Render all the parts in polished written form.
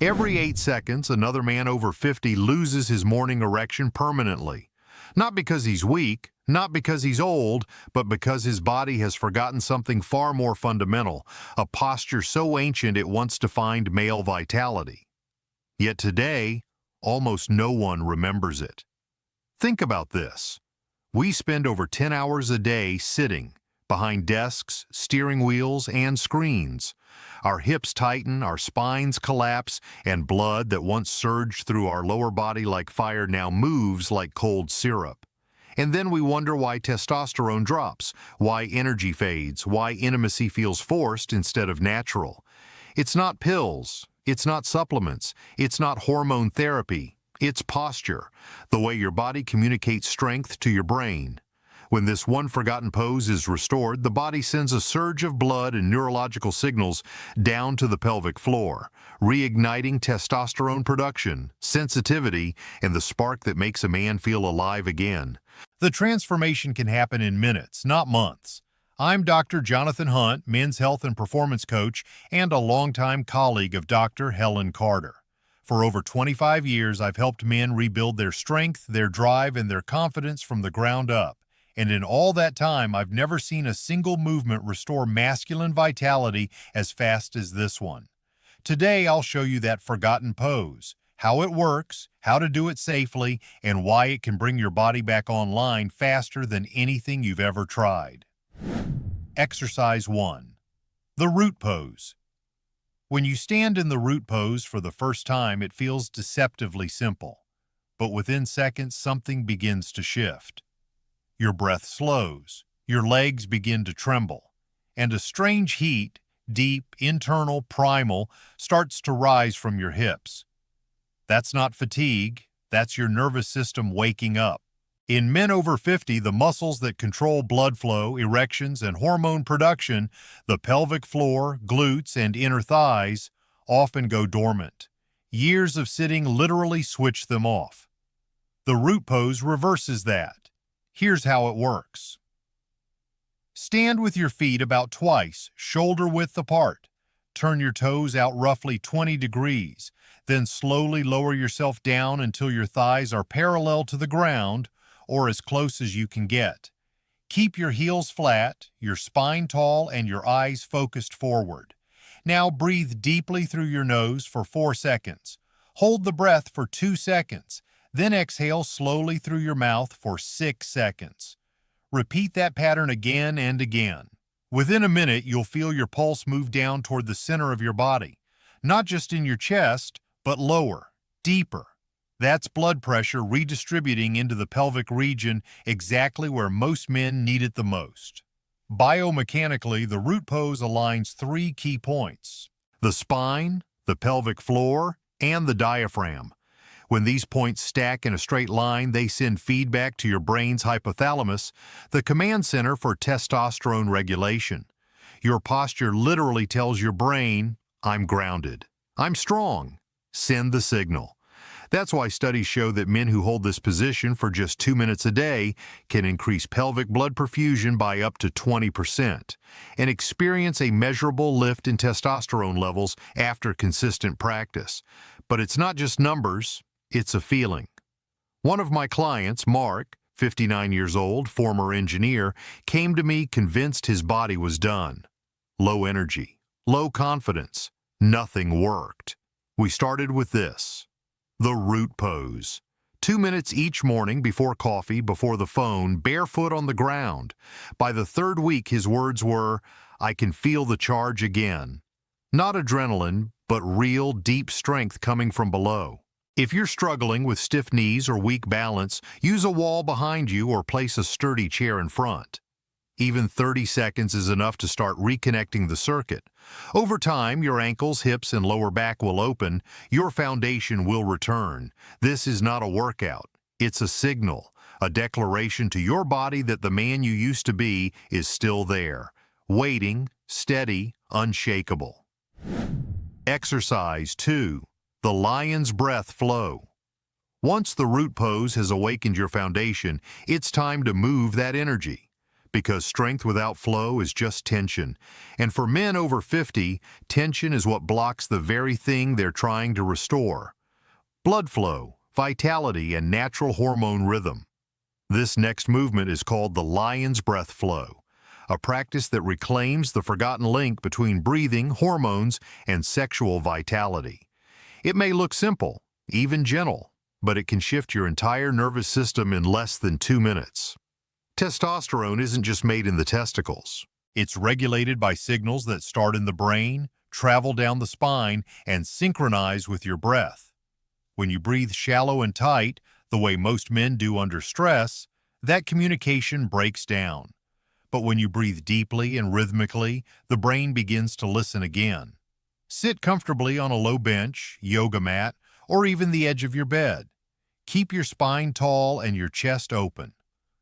Every 8 seconds, another man over 50 loses his morning erection permanently. Not because he's weak, not because he's old, but because his body has forgotten something far more fundamental, a posture so ancient it once defined male vitality. Yet today, almost no one remembers it. Think about this. We spend over 10 hours a day sitting, behind desks, steering wheels, and screens. Our hips tighten, our spines collapse, and blood that once surged through our lower body like fire now moves like cold syrup. And then we wonder why testosterone drops, why energy fades, why intimacy feels forced instead of natural. It's not pills, it's not supplements, it's not hormone therapy, it's posture, the way your body communicates strength to your brain. When this one forgotten pose is restored, the body sends a surge of blood and neurological signals down to the pelvic floor, reigniting testosterone production, sensitivity, and the spark that makes a man feel alive again. The transformation can happen in minutes, not months. I'm Dr. Jonathan Hunt, men's health and performance coach, and a longtime colleague of Dr. Helen Carter. For over 25 years, I've helped men rebuild their strength, their drive, and their confidence from the ground up. And in all that time, I've never seen a single movement restore masculine vitality as fast as this one. Today, I'll show you that forgotten pose, how it works, how to do it safely, and why it can bring your body back online faster than anything you've ever tried. Exercise 1. The root pose. When you stand in the root pose for the first time, it feels deceptively simple. But within seconds, something begins to shift. Your breath slows, your legs begin to tremble, and a strange heat, deep, internal, primal, starts to rise from your hips. That's not fatigue, that's your nervous system waking up. In men over 50, the muscles that control blood flow, erections, and hormone production, the pelvic floor, glutes, and inner thighs, often go dormant. Years of sitting literally switch them off. The root pose reverses that. Here's how it works. Stand with your feet about twice, shoulder width apart. Turn your toes out roughly 20 degrees, then slowly lower yourself down until your thighs are parallel to the ground, or as close as you can get. Keep your heels flat, your spine tall, and your eyes focused forward. Now breathe deeply through your nose for 4 seconds. Hold the breath for 2 seconds. Then exhale slowly through your mouth for 6 seconds. Repeat that pattern again and again. Within a minute, you'll feel your pulse move down toward the center of your body, not just in your chest, but lower, deeper. That's blood pressure redistributing into the pelvic region, exactly where most men need it the most. Biomechanically, the root pose aligns 3 key points: the spine, the pelvic floor, and the diaphragm. When these points stack in a straight line, they send feedback to your brain's hypothalamus, the command center for testosterone regulation. Your posture literally tells your brain, I'm grounded, I'm strong. Send the signal. That's why studies show that men who hold this position for just 2 minutes a day can increase pelvic blood perfusion by up to 20% and experience a measurable lift in testosterone levels after consistent practice. But it's not just numbers. It's a feeling. One of my clients, Mark, 59 years old, former engineer, came to me convinced his body was done. Low energy, low confidence, nothing worked. We started with this, the root pose. 2 minutes each morning before coffee, before the phone, barefoot on the ground. By the 3rd week, his words were, I can feel the charge again. Not adrenaline, but real, deep strength coming from below. If you're struggling with stiff knees or weak balance, use a wall behind you or place a sturdy chair in front. Even 30 seconds is enough to start reconnecting the circuit. Over time, your ankles, hips, and lower back will open. Your foundation will return. This is not a workout. It's a signal, a declaration to your body that the man you used to be is still there, waiting, steady, unshakable. Exercise 2. The lion's breath flow. Once the root pose has awakened your foundation, it's time to move that energy. because strength without flow is just tension. And for men over 50, tension is what blocks the very thing they're trying to restore: blood flow, vitality, and natural hormone rhythm. This next movement is called the lion's breath flow, a practice that reclaims the forgotten link between breathing, hormones, and sexual vitality. It may look simple, even gentle, but it can shift your entire nervous system in less than 2 minutes. Testosterone isn't just made in the testicles. It's regulated by signals that start in the brain, travel down the spine, and synchronize with your breath. When you breathe shallow and tight, the way most men do under stress, that communication breaks down. But when you breathe deeply and rhythmically, the brain begins to listen again. Sit comfortably on a low bench, yoga mat, or even the edge of your bed. Keep your spine tall and your chest open.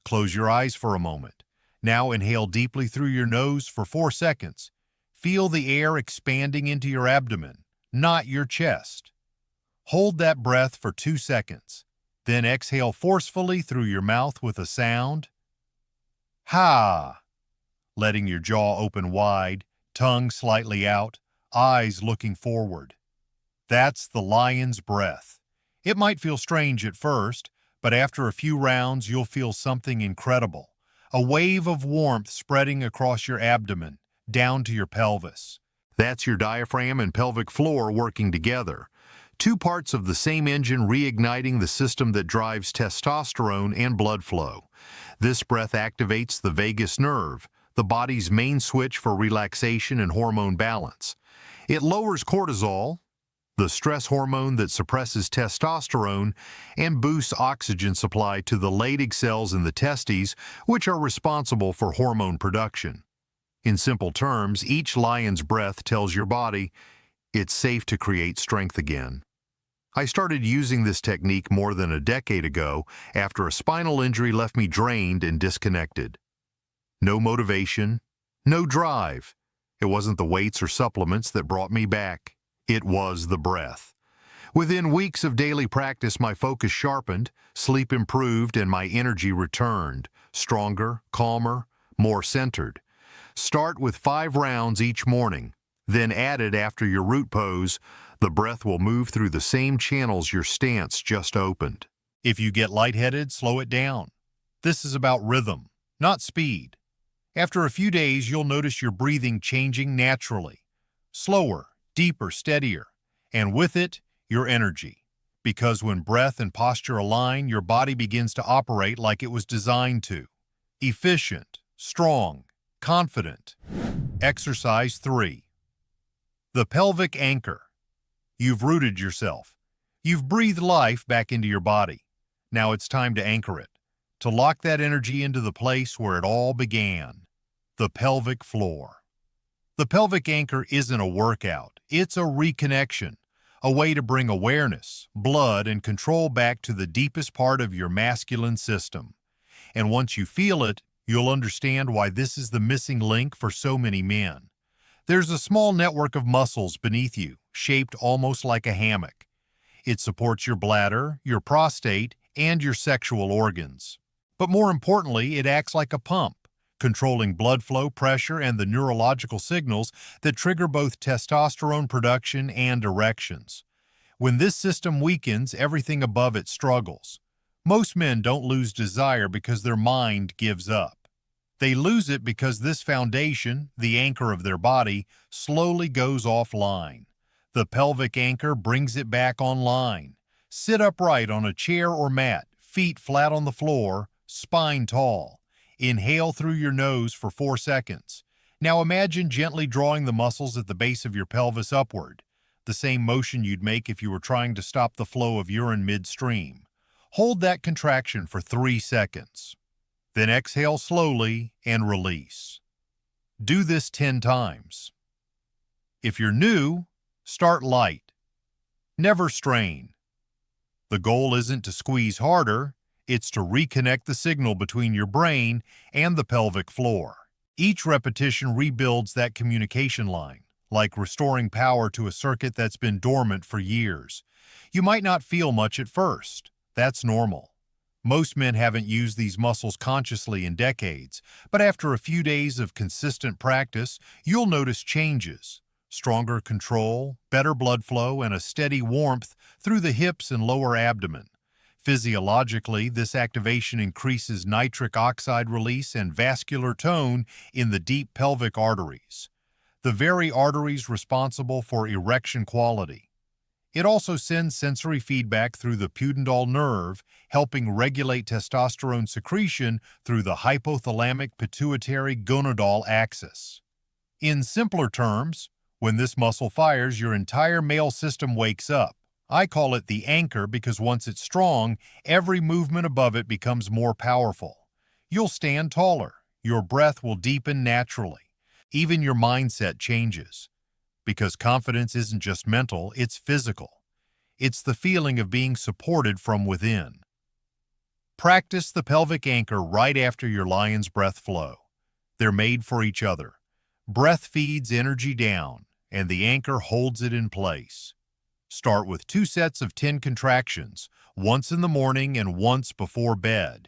Close your eyes for a moment. Now inhale deeply through your nose for 4 seconds. Feel the air expanding into your abdomen, not your chest. Hold that breath for 2 seconds. Then exhale forcefully through your mouth with a sound. Ha! Letting your jaw open wide, tongue slightly out, eyes looking forward. That's the lion's breath. It might feel strange at first, but after a few rounds you'll feel something incredible. A wave of warmth spreading across your abdomen, down to your pelvis. That's your diaphragm and pelvic floor working together. 2 parts of the same engine reigniting the system that drives testosterone and blood flow. This breath activates the vagus nerve, the body's main switch for relaxation and hormone balance. It lowers cortisol, the stress hormone that suppresses testosterone, and boosts oxygen supply to the Leydig cells in the testes, which are responsible for hormone production. In simple terms, each lion's breath tells your body it's safe to create strength again. I started using this technique more than a decade ago after a spinal injury left me drained and disconnected. No motivation, no drive. It wasn't the weights or supplements that brought me back. It was the breath. Within weeks of daily practice, my focus sharpened, sleep improved, and my energy returned, stronger, calmer, more centered. Start with 5 rounds each morning, then add it after your root pose. The breath will move through the same channels your stance just opened. If you get lightheaded, slow it down. This is about rhythm, not speed. After a few days, you'll notice your breathing changing naturally. Slower, deeper, steadier. And with it, your energy. Because when breath and posture align, your body begins to operate like it was designed to. Efficient, strong, confident. Exercise 3. The Pelvic Anchor. You've rooted yourself. You've breathed life back into your body. Now it's time to anchor it, to lock that energy into the place where it all began, the pelvic floor. The pelvic anchor isn't a workout, it's a reconnection, a way to bring awareness, blood, and control back to the deepest part of your masculine system. And once you feel it, you'll understand why this is the missing link for so many men. There's a small network of muscles beneath you, shaped almost like a hammock. It supports your bladder, your prostate, and your sexual organs. But more importantly, it acts like a pump, controlling blood flow, pressure, and the neurological signals that trigger both testosterone production and erections. When this system weakens, everything above it struggles. Most men don't lose desire because their mind gives up. They lose it because this foundation, the anchor of their body, slowly goes offline. The pelvic anchor brings it back online. Sit upright on a chair or mat, feet flat on the floor, spine tall. Inhale through your nose for 4 seconds. Now imagine gently drawing the muscles at the base of your pelvis upward, the same motion you'd make if you were trying to stop the flow of urine midstream. Hold that contraction for 3 seconds. Then exhale slowly and release. Do this 10 times. If you're new, start light. Never strain. The goal isn't to squeeze harder, it's to reconnect the signal between your brain and the pelvic floor. Each repetition rebuilds that communication line, like restoring power to a circuit that's been dormant for years. You might not feel much at first. That's normal. Most men haven't used these muscles consciously in decades, but after a few days of consistent practice, you'll notice changes. Stronger control, better blood flow, and a steady warmth through the hips and lower abdomen. Physiologically, this activation increases nitric oxide release and vascular tone in the deep pelvic arteries, the very arteries responsible for erection quality. It also sends sensory feedback through the pudendal nerve, helping regulate testosterone secretion through the hypothalamic pituitary gonadal axis. In simpler terms, when this muscle fires, your entire male system wakes up. I call it the anchor because once it's strong, every movement above it becomes more powerful. You'll stand taller, your breath will deepen naturally, even your mindset changes. Because confidence isn't just mental, it's physical. It's the feeling of being supported from within. Practice the pelvic anchor right after your lion's breath flow. They're made for each other. Breath feeds energy down, and the anchor holds it in place. Start with 2 sets of 10 contractions, once in the morning and once before bed.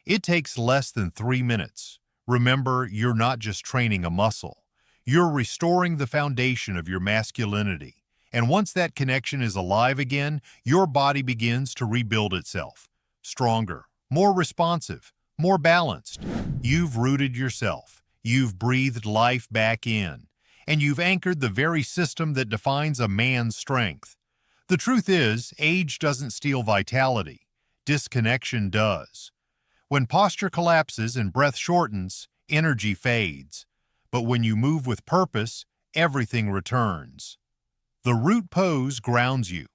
It takes less than 3 minutes. Remember, you're not just training a muscle. You're restoring the foundation of your masculinity. And once that connection is alive again, your body begins to rebuild itself. Stronger, more responsive, more balanced. You've rooted yourself. You've breathed life back in. And you've anchored the very system that defines a man's strength. The truth is, age doesn't steal vitality. Disconnection does. When posture collapses and breath shortens, energy fades. But when you move with purpose, everything returns. The root pose grounds you.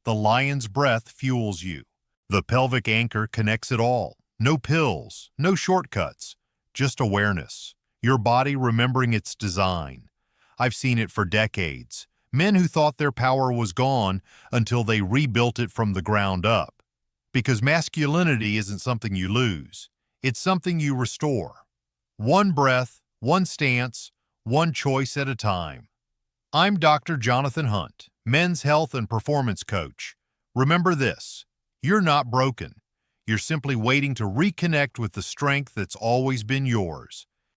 The lion's breath fuels you. The pelvic anchor connects it all. No pills, no shortcuts, just awareness. Your body remembering its design. I've seen it for decades. Men who thought their power was gone until they rebuilt it from the ground up. Because masculinity isn't something you lose. It's something you restore. One breath, one stance, one choice at a time. I'm Dr. Jonathan Hunt, men's health and performance coach. Remember this, you're not broken. You're simply waiting to reconnect with the strength that's always been yours.